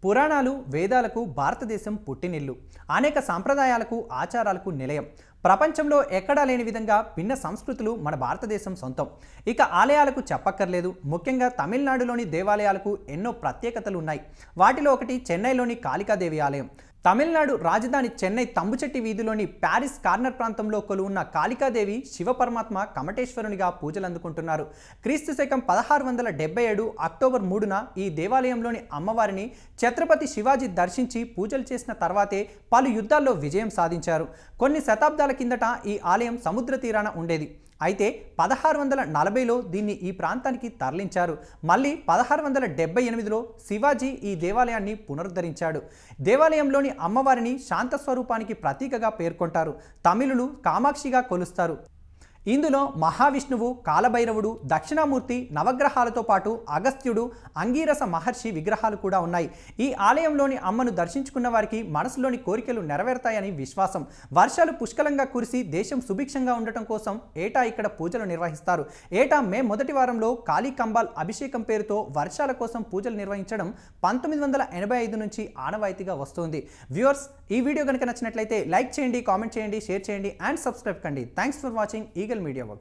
పురాణాలు వేదాలకు భారతదేశం పుట్టినిల్లు. అనేక సాంప్రదాయాలకు ఆచారాలకు నిలయం. ప్రపంచంలో ఎక్కడా లేని విధంగా భిన్న సంస్కృతులు మన భారతదేశం సొంతం. ఇక ఆలయాలకు చెప్పక్కర్లేదు. ముఖ్యంగా తమిళనాడులోని దేవాలయాలకు ఎన్నో ప్రత్యేకతలు ఉన్నాయి. వాటిలో ఒకటి చెన్నైలోని కాళికాదేవి ఆలయం. తమిళనాడు రాజధాని చెన్నై తంబుచెట్టి వీధిలోని ప్యారిస్ కార్నర్ ప్రాంతంలో కొలువున్న కాళికాదేవి శివపరమాత్మ కమటేశ్వరునిగా పూజలు అందుకుంటున్నారు. క్రీస్తు శకం 1677 అక్టోబర్ 3న ఈ దేవాలయంలోని అమ్మవారిని ఛత్రపతి శివాజీ దర్శించి పూజలు చేసిన తర్వాతే పలు యుద్ధాల్లో విజయం సాధించారు. కొన్ని శతాబ్దాల కిందట ఈ ఆలయం సముద్ర తీరాన ఉండేది. అయితే 1640లో దీన్ని ఈ ప్రాంతానికి తరలించారు. మళ్ళీ 1678లో శివాజీ ఈ దేవాలయాన్ని పునరుద్ధరించాడు. దేవాలయంలోని అమ్మవారిని శాంత స్వరూపానికి ప్రతీకగా పేర్కొంటారు. తమిళులు కామాక్షిగా కొలుస్తారు. ఇందులో మహావిష్ణువు, కాలభైరవుడు, దక్షిణామూర్తి, నవగ్రహాలతో పాటు అగస్త్యుడు, అంగీరస మహర్షి విగ్రహాలు కూడా ఉన్నాయి. ఈ ఆలయంలోని అమ్మను దర్శించుకున్న వారికి మనసులోని కోరికలు నెరవేరుతాయని విశ్వాసం. వర్షాలు పుష్కలంగా కురిసి దేశం సుభిక్షంగా ఉండటం కోసం ఏటా ఇక్కడ పూజలు నిర్వహిస్తారు. ఏటా మే మొదటి వారంలో కాళీ కంబాల్ అభిషేకం పేరుతో వర్షాల కోసం పూజలు నిర్వహించడం 1985 నుంచి ఆనవాయితీగా వస్తుంది. వ్యూవర్స్, ఈ వీడియో కనుక నచ్చినట్లయితే లైక్ చేయండి, కామెంట్ చేయండి, షేర్ చేయండి అండ్ సబ్స్క్రైబ్ కండి. Thanks for watching eagle media works.